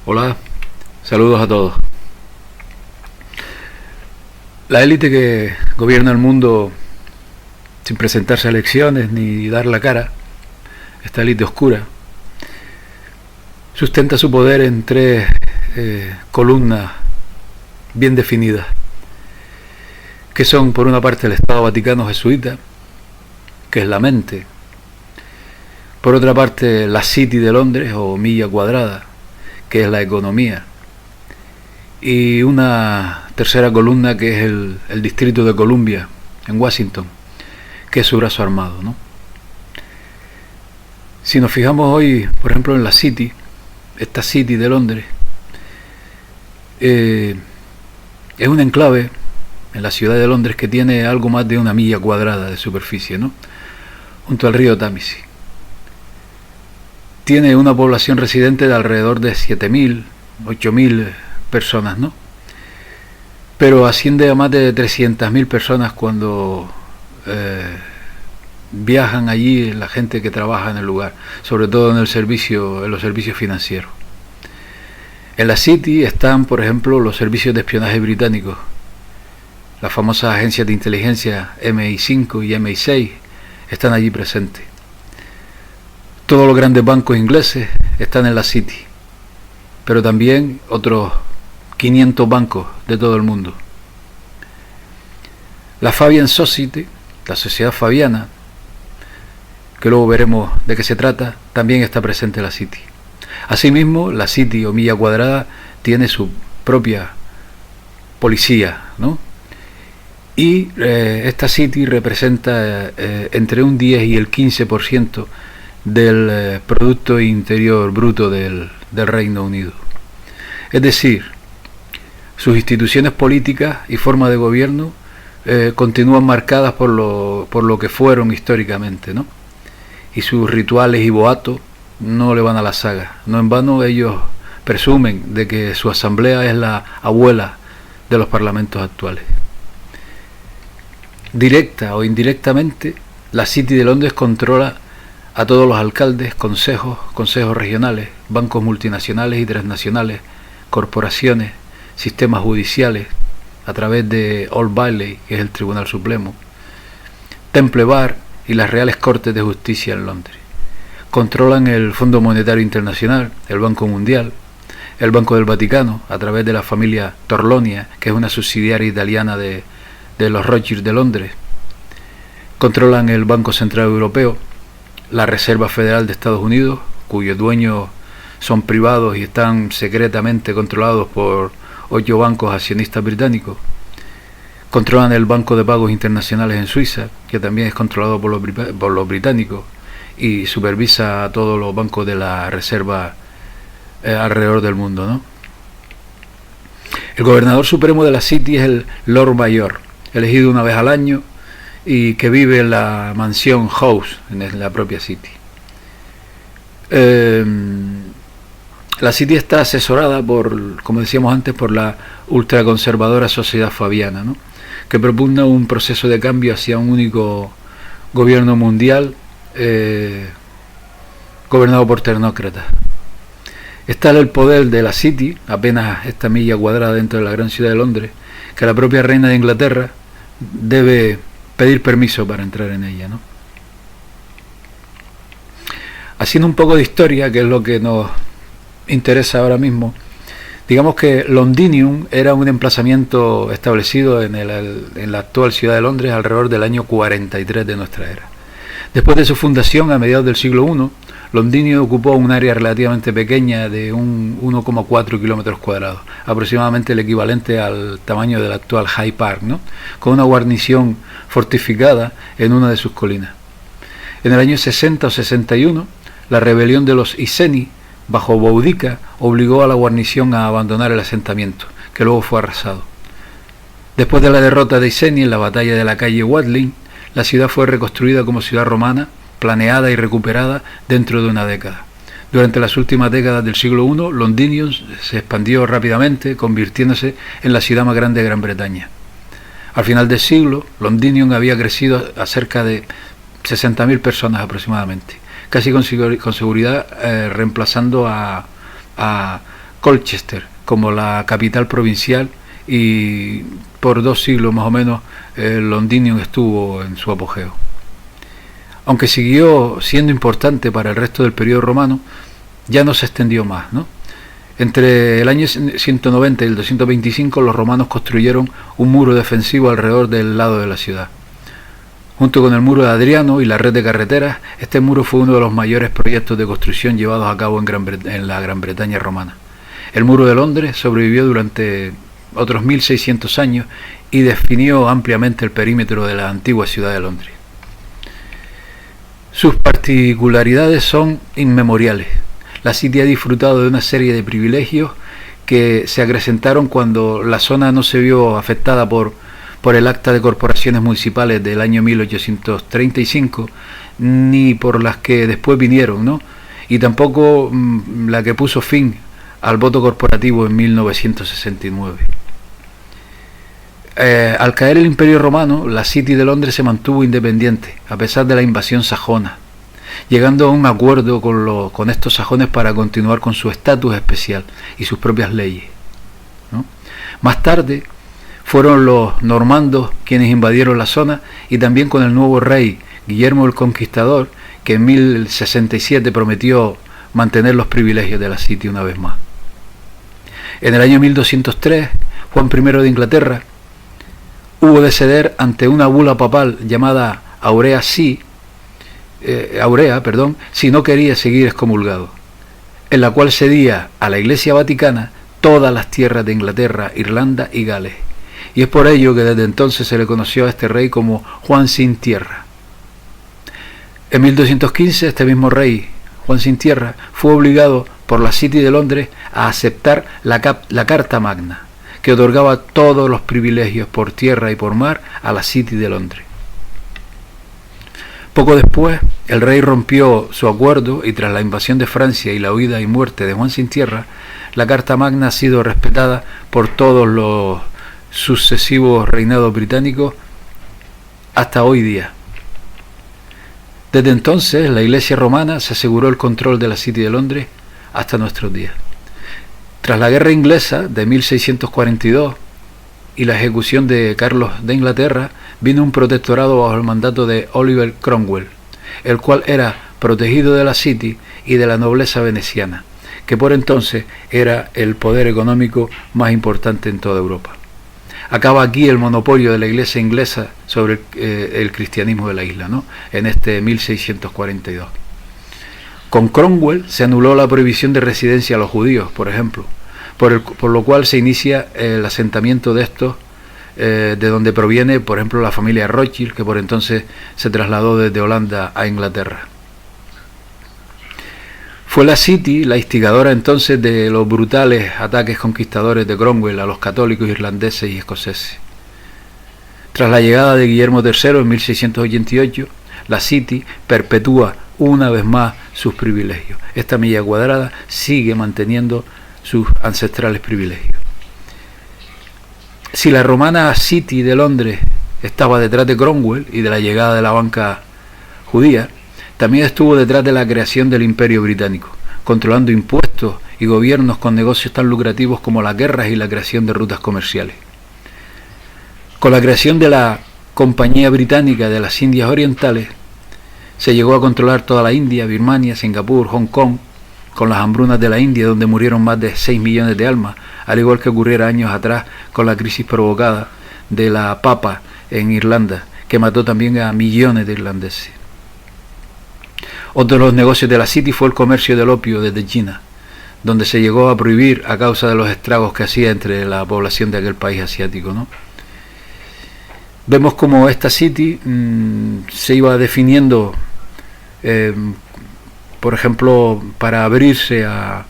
Hola, saludos a todos. La élite que gobierna el mundo sin presentarse a elecciones ni dar la cara, esta élite oscura, sustenta su poder en tres columnas bien definidas, que son por una parte el Estado Vaticano jesuita, que es la mente; por otra parte la City de Londres o milla cuadrada, que es la economía; y una tercera columna que es el Distrito de Columbia en Washington, que es su brazo armado, ¿no? Si nos fijamos hoy, por ejemplo, en la City, esta City de Londres, es un enclave en la ciudad de Londres que tiene algo más de una milla cuadrada de superficie, ¿no?, junto al río Támesis. Tiene una población residente de alrededor de 7.000, 8.000 personas, ¿no? Pero asciende a más de 300.000 personas cuando viajan allí la gente que trabaja en el lugar, sobre todo en los servicios financieros. En la City están, por ejemplo, los servicios de espionaje británicos, las famosas agencias de inteligencia MI5 y MI6 están allí presentes. Todos los grandes bancos ingleses están en la City, pero también otros 500 bancos de todo el mundo. La Fabian Society, la sociedad fabiana, que luego veremos de qué se trata, también está presente en la City. Asimismo, la City o milla cuadrada tiene su propia policía, ¿no? Y esta City representa entre un 10 y el 15% del Producto Interior Bruto del Reino Unido. Es decir, sus instituciones políticas y forma de gobierno continúan marcadas por lo que fueron históricamente, ¿no? Y sus rituales y boatos no le van a la saga. No en vano ellos presumen de que su asamblea es la abuela de los parlamentos actuales. Directa o indirectamente, la City de Londres controla a todos los alcaldes, consejos regionales, bancos multinacionales y transnacionales, corporaciones, sistemas judiciales, a través de Old Bailey, que es el Tribunal Supremo, Temple Bar y las Reales Cortes de Justicia en Londres. Controlan el Fondo Monetario Internacional, el Banco Mundial, el Banco del Vaticano, a través de la familia Torlonia, que es una subsidiaria italiana de los Rothschild de Londres. Controlan el Banco Central Europeo, la Reserva Federal de Estados Unidos, cuyos dueños son privados y están secretamente controlados por 8 bancos accionistas británicos. Controlan el Banco de Pagos Internacionales en Suiza, que también es controlado por los británicos y supervisa a todos los bancos de la reserva alrededor del mundo, ¿no? El gobernador supremo de la City es el Lord Mayor, elegido una vez al año y que vive en la mansión House, en la propia City. La City está asesorada por, como decíamos antes, por la ultraconservadora sociedad fabiana, ¿no?, que propugna un proceso de cambio hacia un único gobierno mundial gobernado por tecnócratas. Es tal el poder de la City, apenas esta milla cuadrada dentro de la gran ciudad de Londres, que la propia reina de Inglaterra debe pedir permiso para entrar en ella, ¿no? Haciendo un poco de historia, que es lo que nos interesa ahora mismo, digamos que Londinium era un emplazamiento establecido en la actual ciudad de Londres alrededor del año 43 de nuestra era. Después de su fundación a mediados del siglo I, Londinium ocupó un área relativamente pequeña de un 1,4 kilómetros cuadrados, aproximadamente el equivalente al tamaño del actual Hyde Park, ¿no?, con una guarnición fortificada en una de sus colinas. En el año 60 o 61, la rebelión de los Iceni, bajo Boudica, obligó a la guarnición a abandonar el asentamiento, que luego fue arrasado. Después de la derrota de Iceni en la batalla de la calle Watling, la ciudad fue reconstruida como ciudad romana, planeada y recuperada dentro de una década. Durante las últimas décadas del siglo I, Londinium se expandió rápidamente, convirtiéndose en la ciudad más grande de Gran Bretaña. Al final del siglo, Londinium había crecido a cerca de 60.000 personas aproximadamente, casi con seguridad reemplazando a Colchester como la capital provincial, y por 2 siglos más o menos Londinium estuvo en su apogeo. Aunque siguió siendo importante para el resto del periodo romano, ya no se extendió más, ¿no? Entre el año 190 y el 225 los romanos construyeron un muro defensivo alrededor del lado de la ciudad. Junto con el muro de Adriano y la red de carreteras, este muro fue uno de los mayores proyectos de construcción llevados a cabo en la Gran Bretaña romana. El muro de Londres sobrevivió durante otros 1600 años y definió ampliamente el perímetro de la antigua ciudad de Londres. Sus particularidades son inmemoriales. La City ha disfrutado de una serie de privilegios que se acrecentaron cuando la zona no se vio afectada por el Acta de Corporaciones Municipales del año 1835, ni por las que después vinieron, ¿no? Y tampoco la que puso fin al voto corporativo en 1969. Al caer el Imperio Romano, la City de Londres se mantuvo independiente, a pesar de la invasión sajona, llegando a un acuerdo con estos sajones para continuar con su estatus especial y sus propias leyes, ¿no? Más tarde fueron los normandos quienes invadieron la zona, y también con el nuevo rey Guillermo el Conquistador, que en 1067 prometió mantener los privilegios de la City una vez más. En el año 1203, Juan I de Inglaterra hubo de ceder ante una bula papal llamada Aurea si no quería seguir excomulgado, en la cual cedía a la Iglesia Vaticana todas las tierras de Inglaterra, Irlanda y Gales. Y es por ello que desde entonces se le conoció a este rey como Juan sin Tierra. En 1215 este mismo rey, Juan sin Tierra, fue obligado por la City de Londres a aceptar la Carta Magna, que otorgaba todos los privilegios por tierra y por mar a la City de Londres. Poco después, el rey rompió su acuerdo, y tras la invasión de Francia y la huida y muerte de Juan sin Tierra, la Carta Magna ha sido respetada por todos los sucesivos reinados británicos hasta hoy día. Desde entonces, la Iglesia romana se aseguró el control de la City de Londres hasta nuestros días. Tras la guerra inglesa de 1642 y la ejecución de Carlos de Inglaterra, vino un protectorado bajo el mandato de Oliver Cromwell, el cual era protegido de la City y de la nobleza veneciana, que por entonces era el poder económico más importante en toda Europa. Acaba aquí el monopolio de la Iglesia inglesa sobre el cristianismo de la isla, ¿no? En este 1642. Con Cromwell se anuló la prohibición de residencia a los judíos, por ejemplo, por lo cual se inicia el asentamiento de estos, de donde proviene, por ejemplo, la familia Rothschild, que por entonces se trasladó desde Holanda a Inglaterra. Fue la City la instigadora entonces de los brutales ataques conquistadores de Cromwell a los católicos irlandeses y escoceses. Tras la llegada de Guillermo III en 1688, la City perpetúa una vez más sus privilegios. Esta milla cuadrada sigue manteniendo sus ancestrales privilegios. Si la romana City de Londres estaba detrás de Cromwell y de la llegada de la banca judía, también estuvo detrás de la creación del Imperio Británico, controlando impuestos y gobiernos con negocios tan lucrativos como las guerras y la creación de rutas comerciales. Con la creación de la Compañía Británica de las Indias Orientales, se llegó a controlar toda la India, Birmania, Singapur, Hong Kong, con las hambrunas de la India, donde murieron más de 6 millones de almas, al igual que ocurriera años atrás con la crisis provocada de la papa en Irlanda, que mató también a millones de irlandeses. Otro de los negocios de la City fue el comercio del opio desde China, donde se llegó a prohibir a causa de los estragos que hacía entre la población de aquel país asiático, ¿no? Vemos como esta City se iba definiendo, por ejemplo, para abrirse a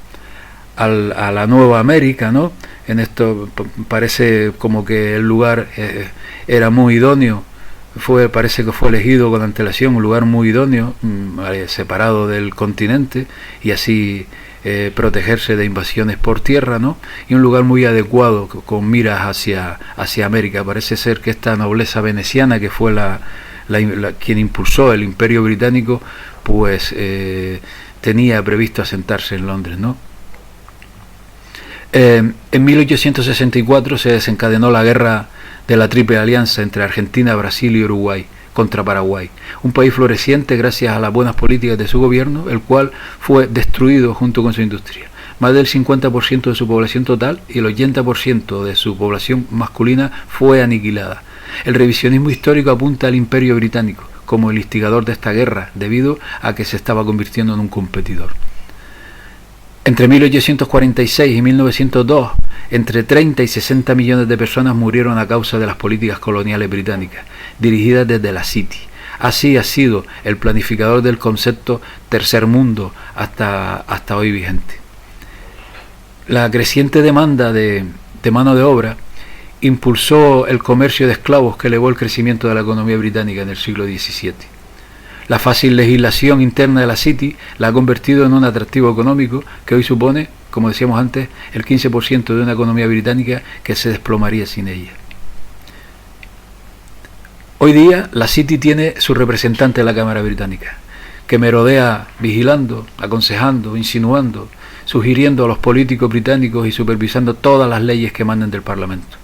la Nueva América, ¿no? En esto parece como que el lugar era muy idóneo. Parece que fue elegido con antelación, un lugar muy idóneo, separado del continente, y así protegerse de invasiones por tierra, ¿no? Y un lugar muy adecuado con miras hacia América. Parece ser que esta nobleza veneciana, que fue quien impulsó el Imperio Británico, pues tenía previsto asentarse en Londres, ¿no? En 1864 se desencadenó la guerra de la Triple Alianza entre Argentina, Brasil y Uruguay contra Paraguay, un país floreciente gracias a las buenas políticas de su gobierno, el cual fue destruido junto con su industria. Más del 50% de su población total y el 80% de su población masculina fue aniquilada. El revisionismo histórico apunta al Imperio Británico como el instigador de esta guerra, debido a que se estaba convirtiendo en un competidor. Entre 1846 y 1902, entre 30 y 60 millones de personas murieron a causa de las políticas coloniales británicas, dirigidas desde la City. Así ha sido el planificador del concepto tercer mundo hasta hoy vigente. La creciente demanda de mano de obra impulsó el comercio de esclavos que elevó el crecimiento de la economía británica en el siglo XVII. La fácil legislación interna de la City la ha convertido en un atractivo económico que hoy supone, como decíamos antes, el 15% de una economía británica que se desplomaría sin ella. Hoy día la City tiene su representante en la Cámara Británica, que merodea vigilando, aconsejando, insinuando, sugiriendo a los políticos británicos y supervisando todas las leyes que emanen del Parlamento.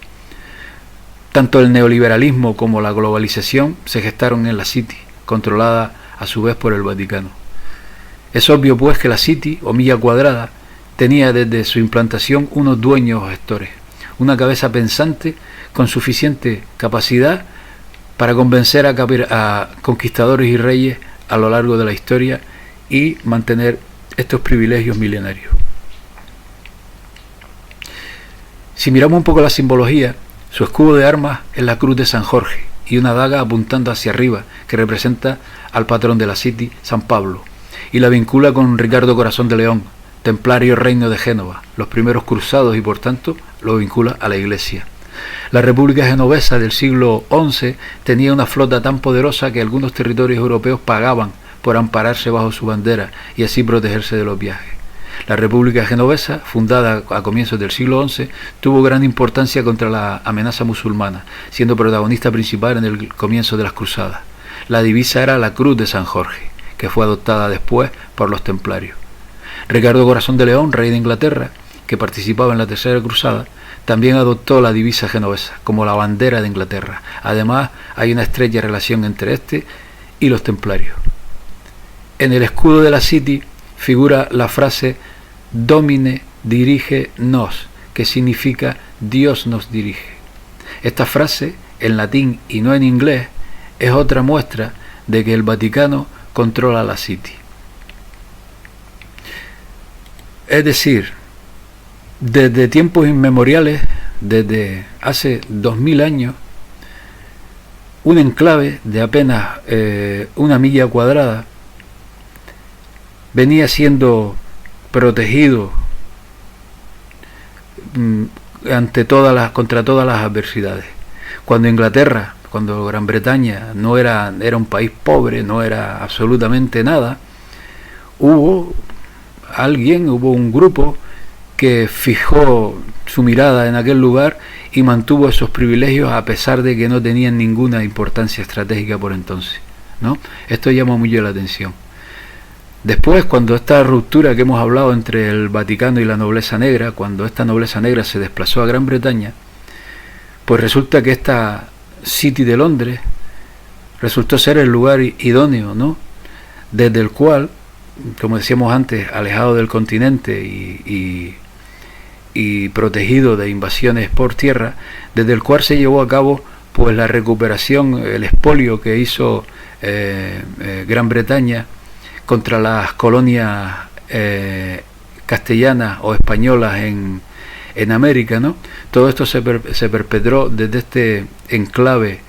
Tanto el neoliberalismo como la globalización se gestaron en la City, controlada a su vez por el Vaticano. Es obvio pues que la City, o milla cuadrada, tenía desde su implantación unos dueños o gestores, una cabeza pensante con suficiente capacidad para convencer a conquistadores y reyes a lo largo de la historia y mantener estos privilegios milenarios. Si miramos un poco la simbología, su escudo de armas es la cruz de San Jorge y una daga apuntando hacia arriba que representa al patrón de la City, San Pablo, y la vincula con Ricardo Corazón de León, templario reino de Génova, los primeros cruzados, y por tanto lo vincula a la Iglesia. La República Genovesa del siglo XI tenía una flota tan poderosa que algunos territorios europeos pagaban por ampararse bajo su bandera y así protegerse de los viajes. La República Genovesa, fundada a comienzos del siglo XI, tuvo gran importancia contra la amenaza musulmana, siendo protagonista principal en el comienzo de las cruzadas. La divisa era la Cruz de San Jorge, que fue adoptada después por los templarios. Ricardo Corazón de León, rey de Inglaterra, que participaba en la Tercera Cruzada, también adoptó la divisa genovesa como la bandera de Inglaterra. Además, hay una estrecha relación entre este y los templarios. En el escudo de la City figura la frase Domine dirige nos, que significa Dios nos dirige. Esta frase, en latín y no en inglés, es otra muestra de que el Vaticano controla la City. Es decir, desde tiempos inmemoriales, desde hace 2000 años, un enclave de apenas una milla cuadrada venía siendo protegido contra todas las adversidades. Cuando Inglaterra, cuando Gran Bretaña era un país pobre, no era absolutamente nada, hubo un grupo que fijó su mirada en aquel lugar y mantuvo esos privilegios a pesar de que no tenían ninguna importancia estratégica por entonces, ¿no? Esto llama mucho la atención. Después, cuando esta ruptura que hemos hablado entre el Vaticano y la nobleza negra, cuando esta nobleza negra se desplazó a Gran Bretaña, pues resulta que esta City de Londres resultó ser el lugar idóneo, ¿no? Desde el cual, como decíamos antes, alejado del continente y protegido de invasiones por tierra, desde el cual se llevó a cabo pues la recuperación, el expolio que hizo Gran Bretaña contra las colonias castellanas o españolas en América, ¿no? Todo esto se perpetró desde este enclave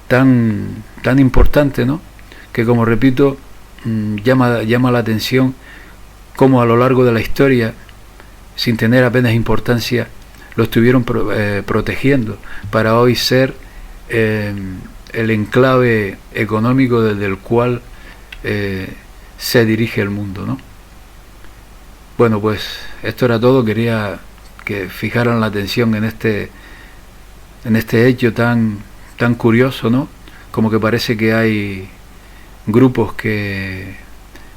tan importante, ¿no? Que, como repito, llama la atención cómo a lo largo de la historia, sin tener apenas importancia, lo estuvieron protegiendo para hoy ser el enclave económico desde el cual se dirige el mundo, ¿no? Bueno, pues esto era todo. Quería que fijaran la atención en este hecho tan curioso, ¿no? Como que parece que hay grupos que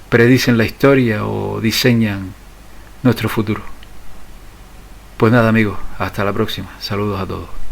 predicen la historia o diseñan nuestro futuro. Pues nada amigos, hasta la próxima. Saludos a todos.